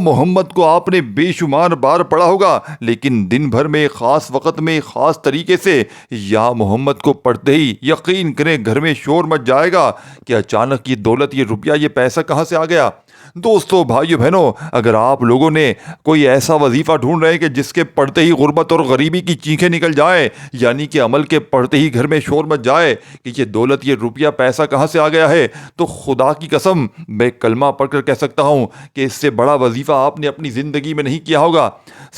محمد کو آپ نے بے شمار بار پڑھا ہوگا، لیکن دن بھر میں خاص وقت میں خاص طریقے سے یا محمد کو پڑھتے ہی یقین کریں گھر میں شور مچ جائے گا کہ اچانک یہ دولت، یہ روپیہ، یہ پیسہ کہاں سے آ گیا۔ دوستو بھائیو بہنوں، اگر آپ لوگوں نے کوئی ایسا وظیفہ ڈھونڈ رہے ہیں کہ جس کے پڑھتے ہی غربت اور غریبی کی چیخیں نکل جائیں، یعنی کہ عمل کے پڑھتے ہی گھر میں شور مچ جائے کہ یہ دولت، یہ روپیہ، پیسہ کہاں سے آ گیا ہے، تو خدا کی قسم میں کلمہ پڑھ کر کہہ سکتا ہوں کہ اس سے بڑا وظیفہ آپ نے اپنی زندگی میں نہیں کیا ہوگا۔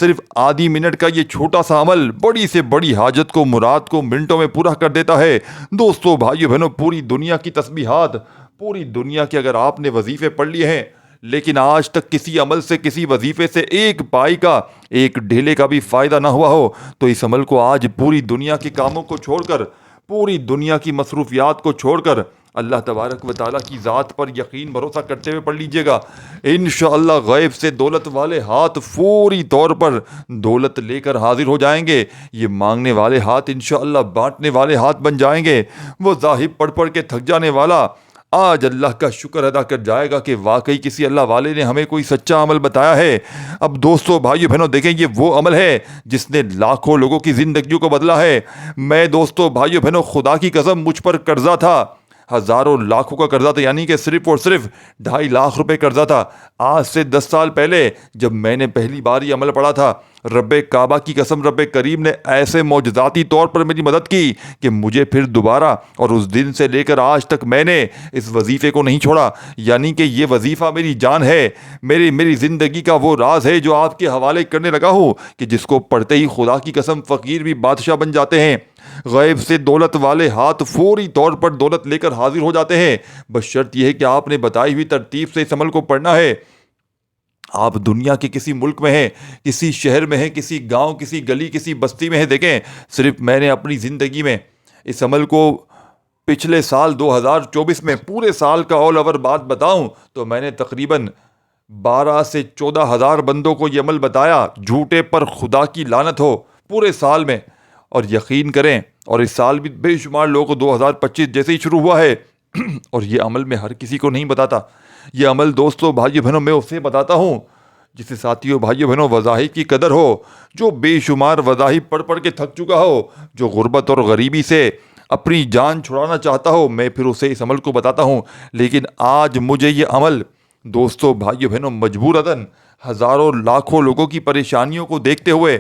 صرف آدھی منٹ کا یہ چھوٹا سا عمل بڑی سے بڑی حاجت کو، مراد کو منٹوں میں پورا کر دیتا ہے۔ دوستو بھائیو بہنوں، پوری دنیا کی تسبیحات، پوری دنیا کے اگر آپ نے وظیفے پڑھ لیے ہیں لیکن آج تک کسی عمل سے، کسی وظیفے سے ایک پائی کا، ایک ڈھیلے کا بھی فائدہ نہ ہوا ہو، تو اس عمل کو آج پوری دنیا کے کاموں کو چھوڑ کر، پوری دنیا کی مصروفیات کو چھوڑ کر اللہ تبارک و تعالیٰ کی ذات پر یقین بھروسہ کرتے ہوئے پڑھ لیجئے گا۔ انشاءاللہ غیب سے دولت والے ہاتھ فوری طور پر دولت لے کر حاضر ہو جائیں گے۔ یہ مانگنے والے ہاتھ انشاءاللہ بانٹنے والے ہاتھ بن جائیں گے۔ وہ ذاہب پڑھ پڑھ کے تھک جانے والا آج اللہ کا شکر ادا کر جائے گا کہ واقعی کسی اللہ والے نے ہمیں کوئی سچا عمل بتایا ہے۔ اب دوستو بھائیو بہنوں دیکھیں، یہ وہ عمل ہے جس نے لاکھوں لوگوں کی زندگیوں کو بدلا ہے۔ میں دوستو بھائیو بہنوں خدا کی قسم مجھ پر قرضہ تھا، ہزاروں لاکھوں کا قرضہ تھا، یعنی کہ صرف اور صرف 2.5 لاکھ روپے قرضہ تھا۔ آج سے 10 سال پہلے جب میں نے پہلی بار یہ عمل پڑھا تھا، رب کعبہ کی قسم رب کریم نے ایسے معجزاتی طور پر میری مدد کی کہ مجھے پھر دوبارہ، اور اس دن سے لے کر آج تک میں نے اس وظیفے کو نہیں چھوڑا۔ یعنی کہ یہ وظیفہ میری جان ہے، میری زندگی کا وہ راز ہے جو آپ کے حوالے کرنے لگا ہوں کہ جس کو پڑھتے ہی خدا کی قسم فقیر بھی بادشاہ بن جاتے ہیں۔ غیب سے دولت والے ہاتھ فوری طور پر دولت لے کر حاضر ہو جاتے ہیں، بس شرط یہ ہے کہ آپ نے بتائی ہوئی ترتیب سے اس عمل کو پڑھنا ہے۔ آپ دنیا کے کسی ملک میں ہیں، کسی شہر میں ہیں، کسی گاؤں، کسی گلی، کسی بستی میں ہیں، دیکھیں صرف میں نے اپنی زندگی میں اس عمل کو پچھلے سال 2024 میں پورے سال کا آل اوور بات بتاؤں تو میں نے تقریباً 12 سے 14 ہزار بندوں کو یہ عمل بتایا۔ جھوٹے پر خدا کی لعنت ہو، پورے سال میں۔ اور یقین کریں، اور اس سال بھی بے شمار لوگوں کو 2025 جیسے ہی شروع ہوا ہے اور یہ عمل میں ہر کسی کو نہیں بتاتا۔ یہ عمل دوستو بھائیو بہنوں میں اسے بتاتا ہوں جسے ساتھیوں بھائیو بہنوں وظائف کی قدر ہو، جو بے شمار وظائف پڑھ پڑھ کے تھک چکا ہو، جو غربت اور غریبی سے اپنی جان چھڑانا چاہتا ہو، میں پھر اسے اس عمل کو بتاتا ہوں۔ لیکن آج مجھے یہ عمل دوستو بھائیو بہنوں مجبوراً ہزاروں لاکھوں لوگوں کی پریشانیوں کو دیکھتے ہوئے،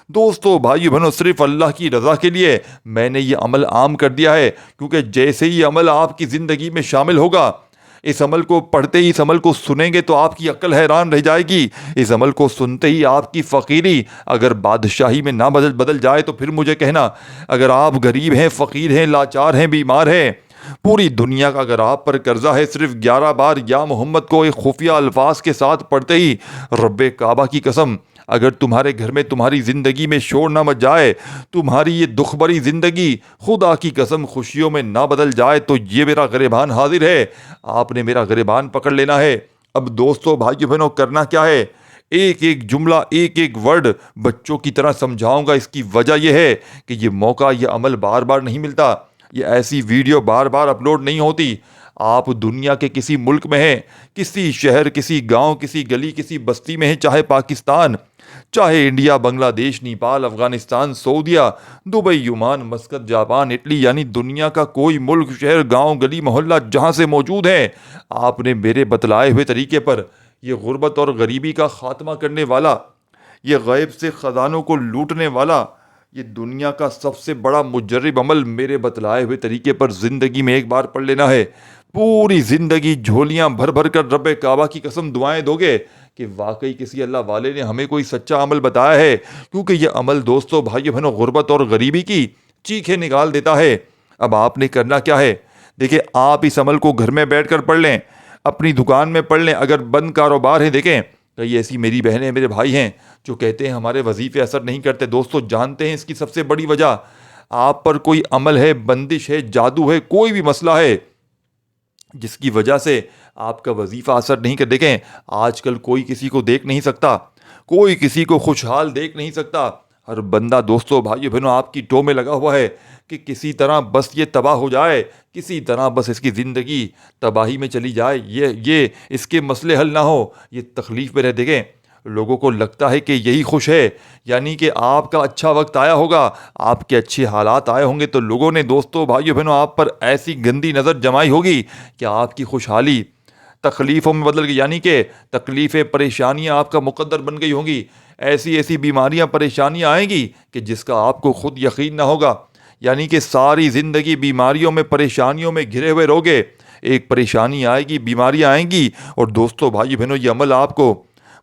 دوستو بھائیو بہنوں صرف اللہ کی رضا کے لیے میں نے یہ عمل عام کر دیا ہے، کیونکہ جیسے ہی یہ عمل آپ کی زندگی میں شامل ہوگا، اس عمل کو پڑھتے ہی، اس عمل کو سنیں گے تو آپ کی عقل حیران رہ جائے گی۔ اس عمل کو سنتے ہی آپ کی فقیری اگر بادشاہی میں نہ بدل جائے تو پھر مجھے کہنا۔ اگر آپ غریب ہیں، فقیر ہیں، لاچار ہیں، بیمار ہیں، پوری دنیا کا اگر آپ پر قرضہ ہے، صرف 11 بار یا محمد کو ایک خفیہ الفاظ کے ساتھ پڑھتے ہی رب کعبہ کی قسم اگر تمہارے گھر میں، تمہاری زندگی میں شور نہ مچ جائے، تمہاری یہ دکھ بھری زندگی خدا کی قسم خوشیوں میں نہ بدل جائے، تو یہ میرا گریبان حاضر ہے، آپ نے میرا گریبان پکڑ لینا ہے۔ اب دوستو بھائیو بہنوں کرنا کیا ہے؟ ایک ایک جملہ، ایک ایک ورڈ بچوں کی طرح سمجھاؤں گا۔ اس کی وجہ یہ ہے کہ یہ موقع، یہ عمل بار بار نہیں ملتا، یہ ایسی ویڈیو بار بار اپلوڈ نہیں ہوتی۔ آپ دنیا کے کسی ملک میں ہیں، کسی شہر، کسی گاؤں، کسی گلی، کسی بستی میں ہیں، چاہے پاکستان، چاہے انڈیا، بنگلہ دیش، نیپال، افغانستان، سعودیہ، Dubai, Oman, Muscat, Japan, Italy, یعنی دنیا کا کوئی ملک، شہر، گاؤں، گلی، محلہ جہاں سے موجود ہیں، آپ نے میرے بتلائے ہوئے طریقے پر یہ غربت اور غریبی کا خاتمہ کرنے والا، یہ غیب سے خزانوں کو لوٹنے والا، یہ دنیا کا سب سے بڑا مجرب عمل میرے بتلائے ہوئے طریقے پر زندگی میں ایک بار پڑھ لینا ہے۔ پوری زندگی جھولیاں بھر بھر کر رب کعبہ کی قسم دعائیں دو گے کہ واقعی کسی اللہ والے نے ہمیں کوئی سچا عمل بتایا ہے، کیونکہ یہ عمل دوستو بھائیو بہنوں غربت اور غریبی کی چیخیں نکال دیتا ہے۔ اب آپ نے کرنا کیا ہے؟ دیکھیں، آپ اس عمل کو گھر میں بیٹھ کر پڑھ لیں، اپنی دکان میں پڑھ لیں، اگر بند کاروبار ہے، دیکھیں کئی ایسی میری بہنیں، میرے بھائی ہیں جو کہتے ہیں ہمارے وظیفے اثر نہیں کرتے۔ دوستو جانتے ہیں اس کی سب سے بڑی وجہ؟ آپ پر کوئی عمل ہے، بندش ہے، جادو ہے، کوئی بھی مسئلہ ہے جس کی وجہ سے آپ کا وظیفہ اثر نہیں کر۔ دیکھیں آج کل کوئی کسی کو دیکھ نہیں سکتا، کوئی کسی کو خوشحال دیکھ نہیں سکتا، ہر بندہ دوستوں بھائیو بہنوں آپ کی ٹو میں لگا ہوا ہے کہ کسی طرح بس یہ تباہ ہو جائے، کسی طرح بس اس کی زندگی تباہی میں چلی جائے، یہ اس کے مسئلے حل نہ ہو، یہ تکلیف میں رہ دیکھیں۔ لوگوں کو لگتا ہے کہ یہی خوش ہے، یعنی کہ آپ کا اچھا وقت آیا ہوگا، آپ کے اچھے حالات آئے ہوں گے تو لوگوں نے دوستوں بھائیو بہنوں آپ پر ایسی گندی نظر جمائی ہوگی کہ آپ کی خوشحالی تکلیفوں میں بدل گئی، یعنی کہ تکلیفیں پریشانیاں آپ کا مقدر بن گئی ہوں گی۔ ایسی ایسی بیماریاں پریشانیاں آئیں گی کہ جس کا آپ کو خود یقین نہ ہوگا، یعنی کہ ساری زندگی بیماریوں میں پریشانیوں میں گھرے ہوئے رہوگے۔ ایک پریشانی آئے گی، بیماریاں آئیں گی، اور دوستوں بھائی بہنوں یہ عمل آپ کو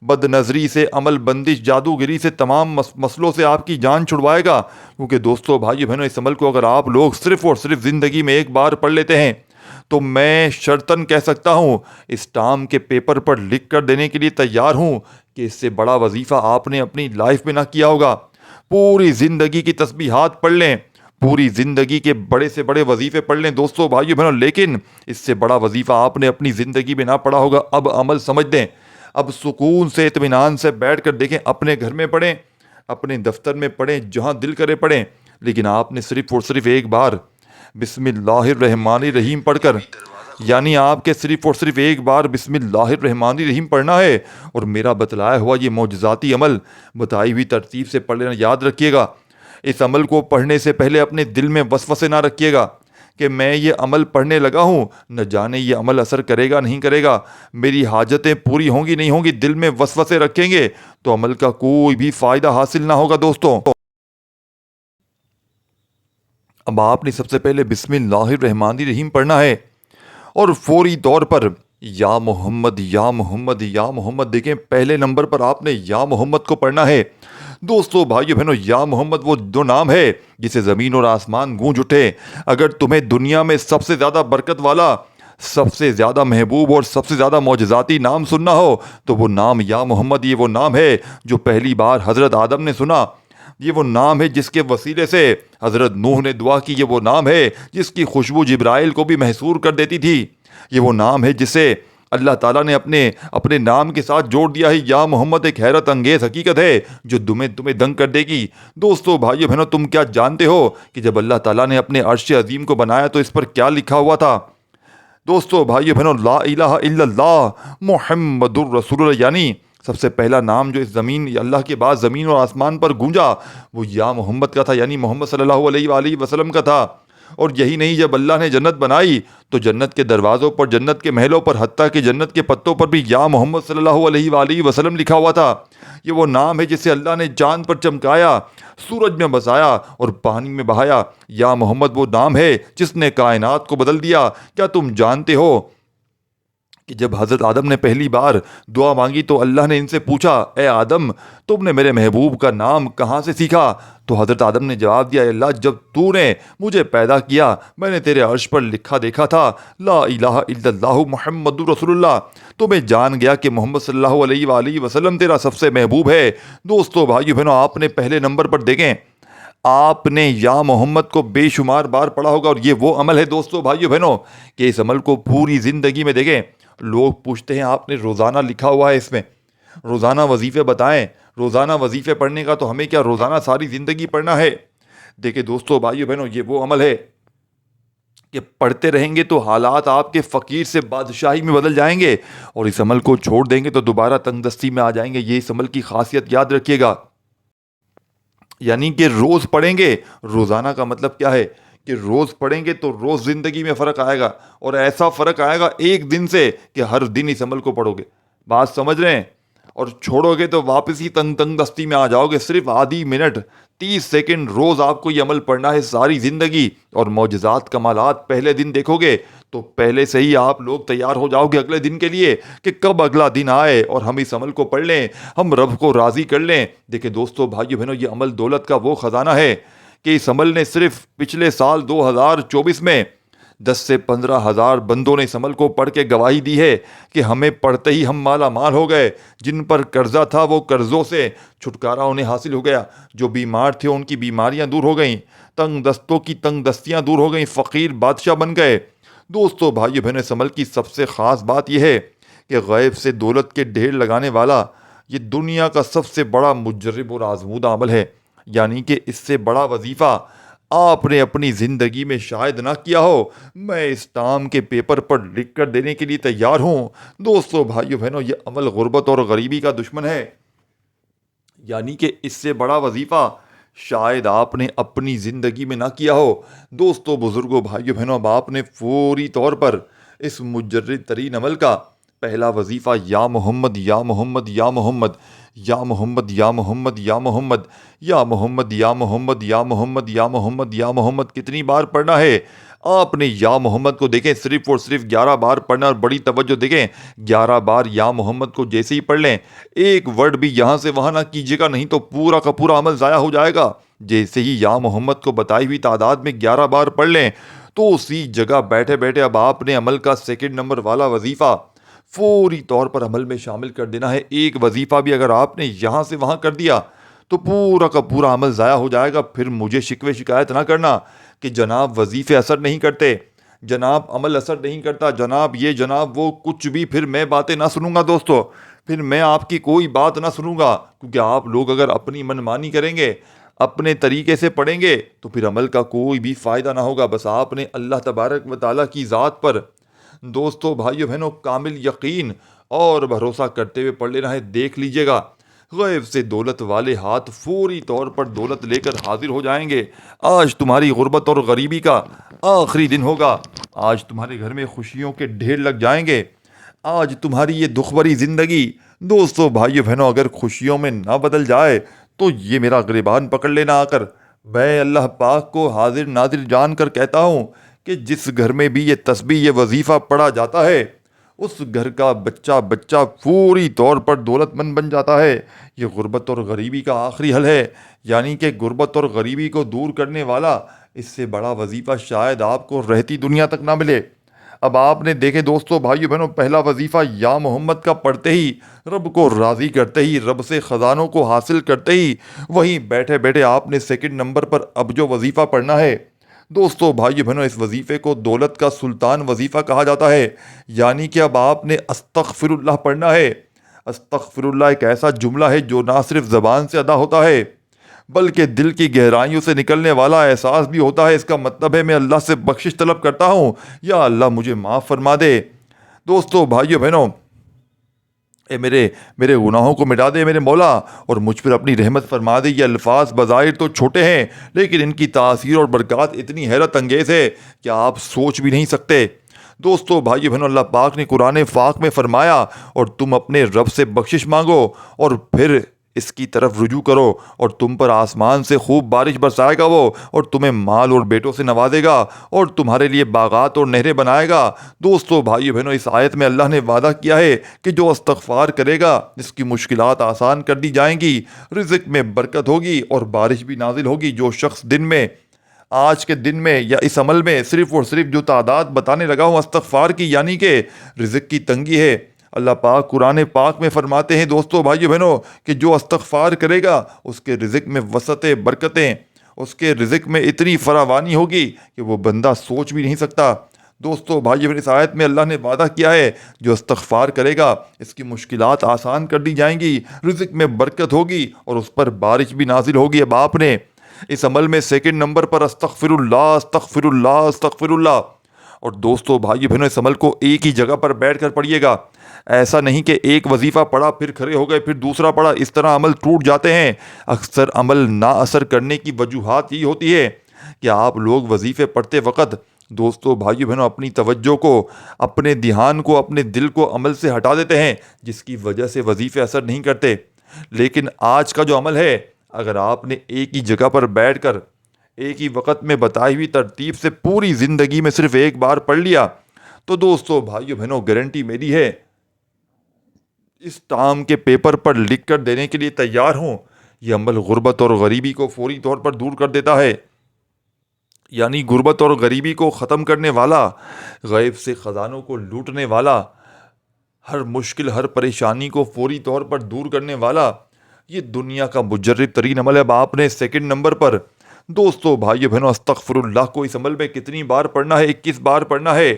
بد نظری سے، عمل بندش، جادوگری سے، تمام مسئلوں سے آپ کی جان چھڑوائے گا۔ کیونکہ دوستوں بھائی بہنوں اس عمل کو اگر آپ لوگ صرف اور صرف زندگی میں ایک بار پڑھ لیتے ہیں تو میں شرطاً کہہ سکتا ہوں، اسٹام کے پیپر پر لکھ کر دینے کے لیے تیار ہوں کہ اس سے بڑا وظیفہ آپ نے اپنی لائف میں نہ کیا ہوگا۔ پوری زندگی کی تسبیحات پڑھ لیں، پوری زندگی کے بڑے سے بڑے وظیفے پڑھ لیں دوستوں بھائیو بہنوں، لیکن اس سے بڑا وظیفہ آپ نے اپنی زندگی میں نہ پڑھا ہوگا۔ اب عمل سمجھ دیں، اب سکون سے، اطمینان سے بیٹھ کر دیکھیں، اپنے گھر میں پڑھیں، اپنے دفتر میں پڑھیں، جہاں دل کرے پڑھیں، لیکن آپ نے صرف اور صرف ایک بار بسم اللہ الرحمن الرحیم پڑھ کر، یعنی آپ کے صرف اور صرف ایک بار بسم اللہ الرحمن الرحیم پڑھنا ہے، اور میرا بتلایا ہوا یہ معجزاتی عمل بتائی ہوئی ترتیب سے پڑھ لینا یاد رکھیے گا۔ اس عمل کو پڑھنے سے پہلے اپنے دل میں وسوسے نہ رکھیے گا کہ میں یہ عمل پڑھنے لگا ہوں، نہ جانے یہ عمل اثر کرے گا نہیں کرے گا، میری حاجتیں پوری ہوں گی نہیں ہوں گی، دل میں وسوسے رکھیں گے تو عمل کا کوئی بھی فائدہ حاصل نہ ہوگا دوستوں۔ اب آپ نے سب سے پہلے بسم اللہ الرحمن الرحیم پڑھنا ہے، اور فوری طور پر یا محمد یا محمد یا محمد، دیکھیں پہلے نمبر پر آپ نے یا محمد کو پڑھنا ہے۔ دوستو بھائیو بہنوں یا محمد وہ جو نام ہے جسے زمین اور آسمان گونج اٹھے۔ اگر تمہیں دنیا میں سب سے زیادہ برکت والا، سب سے زیادہ محبوب اور سب سے زیادہ معجزاتی نام سننا ہو تو وہ نام یا محمد، یہ وہ نام ہے جو پہلی بار حضرت آدم نے سنا، یہ وہ نام ہے جس کے وسیلے سے حضرت نوح نے دعا کی، یہ وہ نام ہے جس کی خوشبو جبرائیل کو بھی محصور کر دیتی تھی، یہ وہ نام ہے جسے اللہ تعالیٰ نے اپنے نام کے ساتھ جوڑ دیا ہے۔ یا محمد ایک حیرت انگیز حقیقت ہے جو تمہیں دنگ کر دے گی۔ دوستو بھائیو بہنوں تم کیا جانتے ہو کہ جب اللہ تعالیٰ نے اپنے عرش عظیم کو بنایا تو اس پر کیا لکھا ہوا تھا؟ دوستو بھائیو بہنوں لا الہ الا اللہ محمد الرسول اللہ، یعنی سب سے پہلا نام جو اس زمین، اللہ کے بعد زمین اور آسمان پر گونجا وہ یا محمد کا تھا، یعنی محمد صلی اللہ علیہ وآلہ وسلم کا تھا۔ اور یہی نہیں، جب اللہ نے جنت بنائی تو جنت کے دروازوں پر، جنت کے محلوں پر، حتیٰ کہ جنت کے پتوں پر بھی یا محمد صلی اللہ علیہ وآلہ وسلم لکھا ہوا تھا۔ یہ وہ نام ہے جسے اللہ نے چاند پر چمکایا، سورج میں بسایا اور پانی میں بہایا۔ یا محمد وہ نام ہے جس نے کائنات کو بدل دیا۔ کیا تم جانتے ہو کہ جب حضرت آدم نے پہلی بار دعا مانگی تو اللہ نے ان سے پوچھا، اے آدم تم نے میرے محبوب کا نام کہاں سے سیکھا؟ تو حضرت آدم نے جواب دیا، اے اللہ جب تو نے مجھے پیدا کیا میں نے تیرے عرش پر لکھا دیکھا تھا لا الہ الا اللہ محمد رسول اللہ، تو میں جان گیا کہ محمد صلی اللہ علیہ وآلہ وسلم تیرا سب سے محبوب ہے۔ دوستو بھائیو بہنوں آپ نے پہلے نمبر پر دیکھیں، آپ نے یا محمد کو بے شمار بار پڑھا ہوگا، اور یہ وہ عمل ہے دوستو بھائیو بہنوں کہ اس عمل کو پوری زندگی میں دیکھیں۔ لوگ پوچھتے ہیں آپ نے روزانہ لکھا ہوا ہے اس میں، روزانہ وظیفے بتائیں، روزانہ وظیفے پڑھنے کا تو ہمیں کیا روزانہ ساری زندگی پڑھنا ہے؟ دیکھیں دوستو بھائیو بہنوں یہ وہ عمل ہے کہ پڑھتے رہیں گے تو حالات آپ کے فقیر سے بادشاہی میں بدل جائیں گے، اور اس عمل کو چھوڑ دیں گے تو دوبارہ تنگ دستی میں آ جائیں گے۔ یہ اس عمل کی خاصیت یاد رکھیے گا، یعنی کہ روز پڑھیں گے۔ روزانہ کا مطلب کیا ہے کہ روز پڑھیں گے تو روز زندگی میں فرق آئے گا، اور ایسا فرق آئے گا ایک دن سے کہ ہر دن اس عمل کو پڑھو گے، بات سمجھ رہے ہیں؟ اور چھوڑو گے تو واپس ہی تنگ دستی میں آ جاؤ گے۔ صرف آدھی منٹ 30 سیکنڈ روز آپ کو یہ عمل پڑھنا ہے ساری زندگی، اور معجزات کمالات پہلے دن دیکھو گے تو پہلے سے ہی آپ لوگ تیار ہو جاؤ گے اگلے دن کے لیے کہ کب اگلا دن آئے اور ہم اس عمل کو پڑھ لیں، ہم رب کو راضی کر لیں۔ دیکھیں دوستو بھائیو بہنوں یہ عمل دولت کا وہ خزانہ ہے کہ اس عمل نے صرف پچھلے سال 2024 میں 10 سے 15 ہزار بندوں نے اس عمل کو پڑھ کے گواہی دی ہے کہ ہمیں پڑھتے ہی ہم مالا مال ہو گئے، جن پر قرضہ تھا وہ قرضوں سے چھٹکارا انہیں حاصل ہو گیا، جو بیمار تھے ان کی بیماریاں دور ہو گئیں، تنگ دستوں کی تنگ دستیاں دور ہو گئیں، فقیر بادشاہ بن گئے۔ دوستو بھائیو بہنوں اس عمل کی سب سے خاص بات یہ ہے کہ غیب سے دولت کے ڈھیر لگانے والا یہ دنیا کا سب سے بڑا مجرب اور آزمودہ عمل ہے۔ یعنی کہ اس سے بڑا وظیفہ آپ نے اپنی زندگی میں شاید نہ کیا ہو، میں اس ٹام کے پیپر پر لکھ کر دینے کے لیے تیار ہوں۔ دوستو بھائیو بہنوں، یہ عمل غربت اور غریبی کا دشمن ہے، یعنی کہ اس سے بڑا وظیفہ شاید آپ نے اپنی زندگی میں نہ کیا ہو۔ دوستو بزرگوں بھائیو بہنوں، اب آپ نے فوری طور پر اس مجرد ترین عمل کا پہلا وظیفہ یا محمد یا محمد یا محمد یا محمد یا محمد یا محمد یا محمد یا محمد یا محمد یا محمد یا محمد کتنی بار پڑھنا ہے؟ آپ نے یا محمد کو دیکھیں صرف اور صرف 11 بار پڑھنا، اور بڑی توجہ دیکھیں 11 بار یا محمد کو جیسے ہی پڑھ لیں، ایک ورڈ بھی یہاں سے وہاں نہ کیجیے گا، نہیں تو پورا کا پورا عمل ضائع ہو جائے گا۔ جیسے ہی یا محمد کو بتائی ہوئی تعداد میں 11 بار پڑھ لیں تو اسی جگہ بیٹھے بیٹھے اب آپ نے عمل کا سیکنڈ نمبر والا وظیفہ فوری طور پر عمل میں شامل کر دینا ہے۔ ایک وظیفہ بھی اگر آپ نے یہاں سے وہاں کر دیا تو پورا کا پورا عمل ضائع ہو جائے گا۔ پھر مجھے شکوے شکایت نہ کرنا کہ جناب وظیفے اثر نہیں کرتے، جناب عمل اثر نہیں کرتا، جناب یہ جناب وہ، کچھ بھی پھر میں باتیں نہ سنوں گا دوستو، پھر میں آپ کی کوئی بات نہ سنوں گا، کیونکہ آپ لوگ اگر اپنی منمانی کریں گے، اپنے طریقے سے پڑھیں گے تو پھر عمل کا کوئی بھی فائدہ نہ ہوگا۔ بس آپ نے اللہ تبارک و تعالیٰ کی ذات پر دوستو بھائیو بہنوں کامل یقین اور بھروسہ کرتے ہوئے پڑھ لینا ہے۔ دیکھ لیجئے گا غیب سے دولت والے ہاتھ فوری طور پر دولت لے کر حاضر ہو جائیں گے۔ آج تمہاری غربت اور غریبی کا آخری دن ہوگا، آج تمہارے گھر میں خوشیوں کے ڈھیر لگ جائیں گے۔ آج تمہاری یہ دکھ بھری زندگی دوستو بھائیو بہنوں اگر خوشیوں میں نہ بدل جائے تو یہ میرا گریبان پکڑ لینا آ کر، میں اللہ پاک کو حاضر ناظر جان کر کہتا ہوں کہ جس گھر میں بھی یہ تسبیح، یہ وظیفہ پڑھا جاتا ہے، اس گھر کا بچہ بچہ پوری طور پر دولت مند بن جاتا ہے۔ یہ غربت اور غریبی کا آخری حل ہے، یعنی کہ غربت اور غریبی کو دور کرنے والا اس سے بڑا وظیفہ شاید آپ کو رہتی دنیا تک نہ ملے۔ اب آپ نے دیکھے دوستو بھائیو بہنوں، پہلا وظیفہ یا محمد کا پڑھتے ہی، رب کو راضی کرتے ہی، رب سے خزانوں کو حاصل کرتے ہی، وہیں بیٹھے بیٹھے آپ نے سیکنڈ نمبر پر اب جو وظیفہ پڑھنا ہے دوستو بھائیو بہنوں، اس وظیفے کو دولت کا سلطان وظیفہ کہا جاتا ہے، یعنی کہ اب آپ نے استغفر اللہ پڑھنا ہے۔ استغفر اللہ ایک ایسا جملہ ہے جو نہ صرف زبان سے ادا ہوتا ہے بلکہ دل کی گہرائیوں سے نکلنے والا احساس بھی ہوتا ہے۔ اس کا مطلب ہے میں اللہ سے بخشش طلب کرتا ہوں، یا اللہ مجھے معاف فرما دے۔ دوستو بھائیو بہنوں، اے میرے گناہوں کو مٹا دے میرے مولا، اور مجھ پر اپنی رحمت فرما دے۔ یہ الفاظ بظاہر تو چھوٹے ہیں لیکن ان کی تاثیر اور برکات اتنی حیرت انگیز ہے کہ آپ سوچ بھی نہیں سکتے۔ دوستو بھائیو بہنوں، اللہ پاک نے قرآن پاک میں فرمایا، اور تم اپنے رب سے بخشش مانگو اور پھر اس کی طرف رجوع کرو، اور تم پر آسمان سے خوب بارش برسائے گا وہ، اور تمہیں مال اور بیٹوں سے نوازے گا، اور تمہارے لیے باغات اور نہریں بنائے گا۔ دوستو بھائیو بہنوں، اس آیت میں اللہ نے وعدہ کیا ہے کہ جو استغفار کرے گا اس کی مشکلات آسان کر دی جائیں گی، رزق میں برکت ہوگی اور بارش بھی نازل ہوگی۔ جو شخص دن میں، آج کے دن میں یا اس عمل میں صرف اور صرف جو تعداد بتانے لگا ہوں استغفار کی، یعنی کہ رزق کی تنگی ہے، اللہ پاک قرآن پاک میں فرماتے ہیں دوستو بھائیو بہنوں کہ جو استغفار کرے گا اس کے رزق میں وسعتیں، برکتیں، اس کے رزق میں اتنی فراوانی ہوگی کہ وہ بندہ سوچ بھی نہیں سکتا۔ دوستو بھائیو بہنوں، اس آیت میں اللہ نے وعدہ کیا ہے جو استغفار کرے گا اس کی مشکلات آسان کر دی جائیں گی، رزق میں برکت ہوگی اور اس پر بارش بھی نازل ہوگی۔ اب آپ نے اس عمل میں سیکنڈ نمبر پر استغفر اللہ استغفر اللہ استغفر اللہ، اور دوستو بھائی بہنوں اس عمل کو ایک ہی جگہ پر بیٹھ کر پڑھیے گا۔ ایسا نہیں کہ ایک وظیفہ پڑھا پھر کھڑے ہو گئے پھر دوسرا پڑھا، اس طرح عمل ٹوٹ جاتے ہیں۔ اکثر عمل نا اثر کرنے کی وجوہات یہی ہوتی ہے کہ آپ لوگ وظیفے پڑھتے وقت دوستو بھائیو بہنوں اپنی توجہ کو، اپنے دھیان کو، اپنے دل کو عمل سے ہٹا دیتے ہیں، جس کی وجہ سے وظیفے اثر نہیں کرتے۔ لیکن آج کا جو عمل ہے، اگر آپ نے ایک ہی جگہ پر بیٹھ کر ایک ہی وقت میں بتائی ہوئی ترتیب سے پوری زندگی میں صرف ایک بار پڑھ لیا تو دوستو بھائیو بہنوں گارنٹی میری ہے، اس ٹام کے پیپر پر لکھ کر دینے کے لیے تیار ہوں، یہ عمل غربت اور غریبی کو فوری طور پر دور کر دیتا ہے۔ یعنی غربت اور غریبی کو ختم کرنے والا، غیب سے خزانوں کو لوٹنے والا، ہر مشکل ہر پریشانی کو فوری طور پر دور کرنے والا، یہ دنیا کا مجرب ترین عمل ہے۔ اب آپ نے سیکنڈ نمبر پر دوستو بھائیو بہنوں استغفر اللہ کو اس عمل میں کتنی بار پڑھنا ہے؟ 21 بار پڑھنا ہے،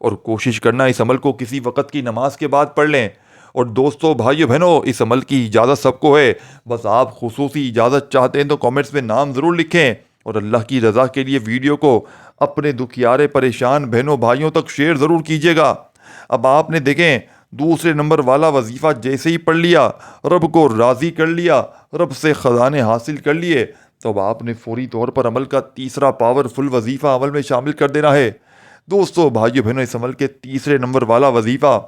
اور کوشش کرنا اس عمل کو کسی وقت کی نماز کے بعد پڑھ لیں، اور دوستو بھائیو بہنوں، اس عمل کی اجازت سب کو ہے، بس آپ خصوصی اجازت چاہتے ہیں تو کامنٹس میں نام ضرور لکھیں، اور اللہ کی رضا کے لیے ویڈیو کو اپنے دکھیارے پریشان بہنوں بھائیوں تک شیئر ضرور کیجیے گا۔ اب آپ نے دیکھیں دوسرے نمبر والا وظیفہ جیسے ہی پڑھ لیا، رب کو راضی کر لیا، رب سے خزانے حاصل کر لیے، تو اب آپ نے فوری طور پر عمل کا تیسرا پاورفل وظیفہ عمل میں شامل کر دینا ہے۔ دوستو بھائیو بہنوں، اس عمل کے تیسرے نمبر والا وظیفہ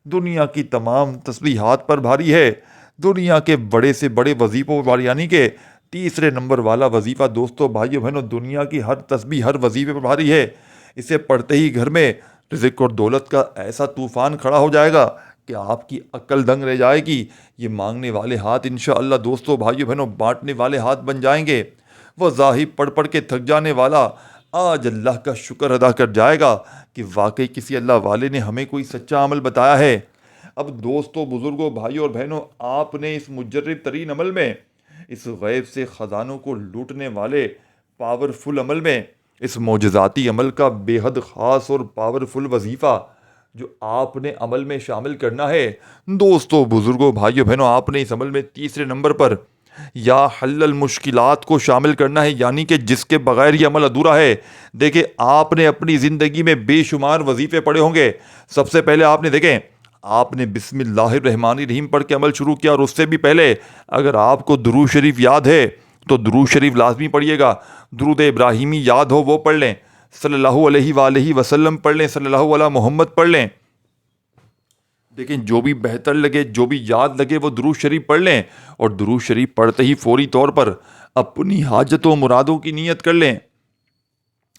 دنیا کی تمام تسبیحات پر بھاری ہے، دنیا کے بڑے سے بڑے وظیفوں پر، یعنی کہ تیسرے نمبر والا وظیفہ دوستو بھائیو بہنوں دنیا کی ہر تسبیح ہر وظیفے پر بھاری ہے۔ اسے پڑھتے ہی گھر میں رزق اور دولت کا ایسا طوفان کھڑا ہو جائے گا کہ آپ کی عقل دنگ رہ جائے گی۔ یہ مانگنے والے ہاتھ انشاءاللہ دوستو بھائیو بہنوں بانٹنے والے ہاتھ بن جائیں گے۔ وہ ظاہر پڑھ پڑھ کے تھک جانے والا آج اللہ کا شکر ادا کر جائے گا کہ واقعی کسی اللہ والے نے ہمیں کوئی سچا عمل بتایا ہے۔ اب دوستو بزرگوں بھائیوں اور بہنوں، آپ نے اس مجرب ترین عمل میں، اس غیب سے خزانوں کو لوٹنے والے پاورفل عمل میں، اس معجزاتی عمل کا بے حد خاص اور پاورفل وظیفہ جو آپ نے عمل میں شامل کرنا ہے، دوستو بزرگوں بھائیوں بہنوں، آپ نے اس عمل میں تیسرے نمبر پر یا حل المشکلات کو شامل کرنا ہے، یعنی کہ جس کے بغیر یہ عمل ادھورا ہے۔ دیکھیں آپ نے اپنی زندگی میں بے شمار وظیفے پڑھے ہوں گے۔ سب سے پہلے آپ نے دیکھیں آپ نے بسم اللہ الرحمن الرحیم پڑھ کے عمل شروع کیا، اور اس سے بھی پہلے اگر آپ کو درود شریف یاد ہے تو درود شریف لازمی پڑھیے گا۔ درود ابراہیمی یاد ہو وہ پڑھ لیں، صلی اللہ علیہ وآلہ وسلم پڑھ لیں، صلی اللہ علیہ محمد پڑھ لیں۔ دیکھیں جو بھی بہتر لگے، جو بھی یاد لگے وہ درود شریف پڑھ لیں، اور درود شریف پڑھتے ہی فوری طور پر اپنی حاجتوں مرادوں کی نیت کر لیں۔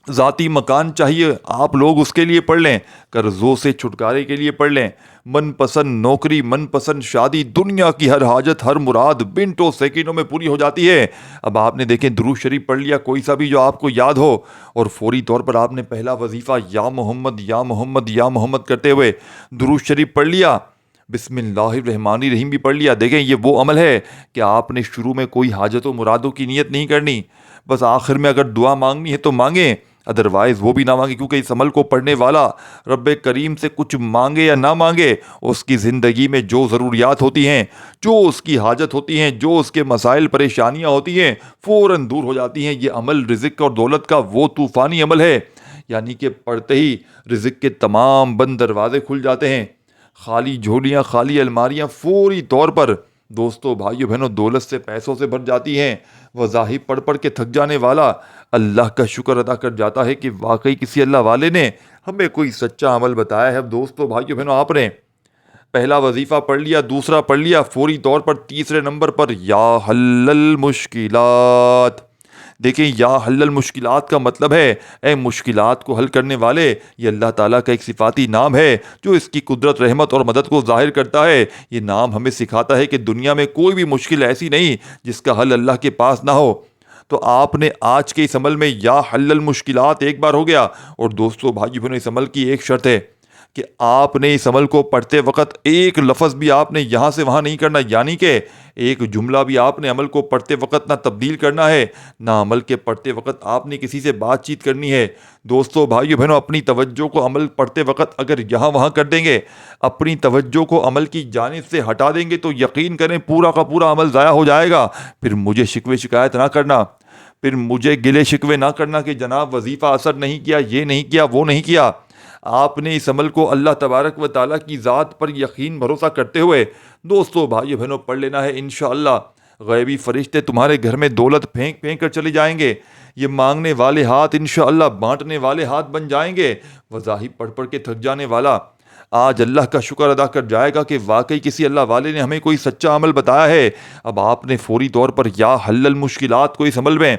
ذاتی مکان چاہیے آپ لوگ اس کے لیے پڑھ لیں، قرضوں سے چھٹکارے کے لیے پڑھ لیں، من پسند نوکری، من پسند شادی، دنیا کی ہر حاجت ہر مراد منٹوں سیکنڈوں میں پوری ہو جاتی ہے۔ اب آپ نے دیکھیں درود شریف پڑھ لیا کوئی سا بھی جو آپ کو یاد ہو، اور فوری طور پر آپ نے پہلا وظیفہ یا محمد یا محمد یا محمد کرتے ہوئے درود شریف پڑھ لیا، بسم اللہ الرحمن الرحیم بھی پڑھ لیا۔ دیکھیں یہ وہ عمل ہے کہ آپ نے شروع میں کوئی حاجت و مرادوں کی نیت نہیں کرنی، بس آخر میں اگر دعا مانگنی ہے تو مانگیں، ادروائز وہ بھی نہ مانگے، کیونکہ اس عمل کو پڑھنے والا رب کریم سے کچھ مانگے یا نہ مانگے، اس کی زندگی میں جو ضروریات ہوتی ہیں، جو اس کی حاجت ہوتی ہیں، جو اس کے مسائل پریشانیاں ہوتی ہیں، فوراً دور ہو جاتی ہیں۔ یہ عمل رزق اور دولت کا وہ طوفانی عمل ہے، یعنی کہ پڑھتے ہی رزق کے تمام بند دروازے کھل جاتے ہیں، خالی جھولیاں خالی الماریاں فوری طور پر دوستو بھائیو بہنوں دولت سے پیسوں سے بھر جاتی ہیں۔ وظائف پڑھ پڑھ کے تھک جانے والا اللہ کا شکر ادا کر جاتا ہے کہ واقعی کسی اللہ والے نے ہمیں کوئی سچا عمل بتایا ہے۔ اب دوستو بھائیو بہنوں، آپ نے پہلا وظیفہ پڑھ لیا، دوسرا پڑھ لیا، فوری طور پر تیسرے نمبر پر یا حل المشکلات۔ دیکھیں یا حل المشکلات کا مطلب ہے اے مشکلات کو حل کرنے والے۔ یہ اللہ تعالیٰ کا ایک صفاتی نام ہے جو اس کی قدرت رحمت اور مدد کو ظاہر کرتا ہے۔ یہ نام ہمیں سکھاتا ہے کہ دنیا میں کوئی بھی مشکل ایسی نہیں جس کا حل اللہ کے پاس نہ ہو۔ تو آپ نے آج کے اس عمل میں یا حل المشکلات ایک بار ہو گیا، اور دوستو بھائیو بہنوں اس عمل کی ایک شرط ہے کہ آپ نے اس عمل کو پڑھتے وقت ایک لفظ بھی آپ نے یہاں سے وہاں نہیں کرنا، یعنی کہ ایک جملہ بھی آپ نے عمل کو پڑھتے وقت نہ تبدیل کرنا ہے، نہ عمل کے پڑھتے وقت آپ نے کسی سے بات چیت کرنی ہے۔ دوستو بھائیو بہنوں اپنی توجہ کو عمل پڑھتے وقت اگر یہاں وہاں کر دیں گے، اپنی توجہ کو عمل کی جانب سے ہٹا دیں گے تو یقین کریں پورا کا پورا عمل ضائع ہو جائے گا۔ پھر مجھے شکوے شکایت نہ کرنا، پھر مجھے گلے شکوے نہ کرنا کہ جناب وظیفہ اثر نہیں کیا، یہ نہیں کیا، وہ نہیں کیا۔ آپ نے اس عمل کو اللہ تبارک و تعالیٰ کی ذات پر یقین بھروسہ کرتے ہوئے دوستو بھائیو بہنوں پڑھ لینا ہے۔ انشاءاللہ غیبی فرشتے تمہارے گھر میں دولت پھینک پھینک کر چلے جائیں گے۔ یہ مانگنے والے ہاتھ انشاءاللہ بانٹنے والے ہاتھ بن جائیں گے۔ وظائف پڑھ پڑھ کے تھک جانے والا آج اللہ کا شکر ادا کر جائے گا کہ واقعی کسی اللہ والے نے ہمیں کوئی سچا عمل بتایا ہے۔ اب آپ نے فوری طور پر یا حل المشکلات کو اس عمل میں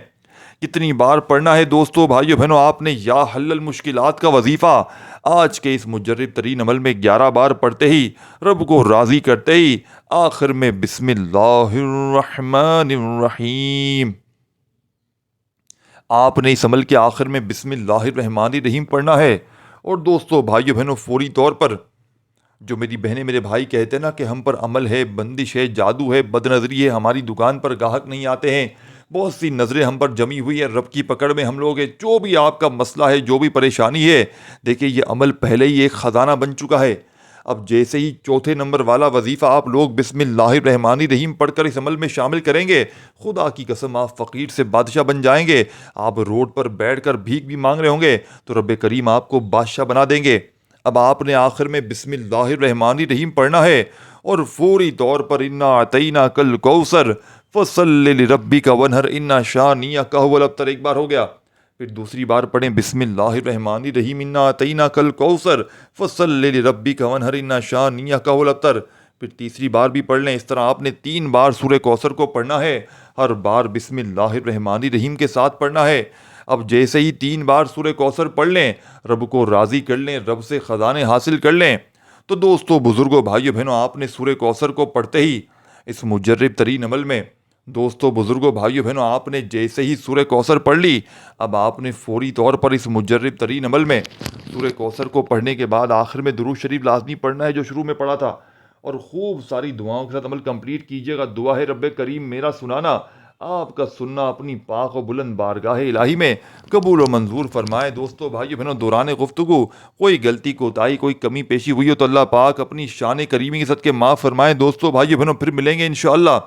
کتنی بار پڑھنا ہے دوستو بھائیو بہنوں؟ آپ نے یا حل المشکلات کا وظیفہ آج کے اس مجرب ترین عمل میں 11 بار پڑھتے ہی، رب کو راضی کرتے ہی، آخر میں بسم اللہ الرحمن الرحیم، آپ نے اس عمل کے آخر میں بسم اللہ الرحمن الرحیم پڑھنا ہے۔ اور دوستو بھائیو بہنوں فوری طور پر جو میری بہنیں میرے بھائی کہتے ہیں نا کہ ہم پر عمل ہے، بندش ہے، جادو ہے، بد نظری ہے، ہماری دکان پر گاہک نہیں آتے ہیں، بہت سی نظریں ہم پر جمی ہوئی ہیں، رب کی پکڑ میں ہم لوگ ہیں، جو بھی آپ کا مسئلہ ہے، جو بھی پریشانی ہے، دیکھیں یہ عمل پہلے ہی ایک خزانہ بن چکا ہے۔ اب جیسے ہی چوتھے نمبر والا وظیفہ آپ لوگ بسم اللہ الرحمن الرحیم پڑھ کر اس عمل میں شامل کریں گے، خدا کی قسم آپ فقیر سے بادشاہ بن جائیں گے۔ آپ روڈ پر بیٹھ کر بھیک بھی مانگ رہے ہوں گے تو رب کریم آپ کو بادشاہ بنا دیں گے۔ اب آپ نے آخر میں بسم اللہ الرحمن الرحیم پڑھنا ہے اور فوری طور پر انا اعطیناک الکوثر فصلی لربک وانحر ان شانئک هو الابتر ایک بار ہو گیا۔ پھر دوسری بار پڑھیں بسم اللہ الرحمن الرحیم انا اعطیناک الکوثر فصلی لربک وانحر ان شانئک هو الابتر۔ پھر تیسری بار بھی پڑھ لیں۔ اس طرح آپ نے 3 بار سورہ کوثر کو پڑھنا ہے، ہر بار بسم اللہ الرحمن الرحیم کے ساتھ پڑھنا ہے۔ اب جیسے ہی 3 بار سورہ کوثر پڑھ لیں، رب کو راضی کر لیں، رب سے خزانے حاصل کر لیں، تو دوستو بزرگوں بھائیو بہنوں آپ نے سورہ کوثر کو پڑھتے ہی اس مجرب ترین عمل میں، دوستو بزرگوں بھائیو بہنوں آپ نے جیسے ہی سورہ کوثر پڑھ لی، اب آپ نے فوری طور پر اس مجرب ترین عمل میں سورہ کوثر کو پڑھنے کے بعد آخر میں درود شریف لازمی پڑھنا ہے جو شروع میں پڑھا تھا، اور خوب ساری دعاؤں کے ساتھ عمل کمپلیٹ کیجئے گا۔ دعا ہے رب کریم میرا سنانا، آپ کا سننا اپنی پاک و بلند بارگاہ الہی میں قبول و منظور فرمائے۔ دوستو بھائیو بہنوں دوران گفتگو کوئی غلطی کوتاہی کوئی کمی پیشی ہوئی ہو تو اللہ پاک اپنی شان کریمی کے صدقے معاف فرمائے۔ دوستو بھائیو بہنوں پھر ملیں گے انشاءاللہ،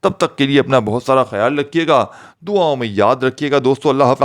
تب تک کے لیے اپنا بہت سارا خیال رکھیے گا، دعاؤں میں یاد رکھیے گا۔ دوستو اللہ حافظ۔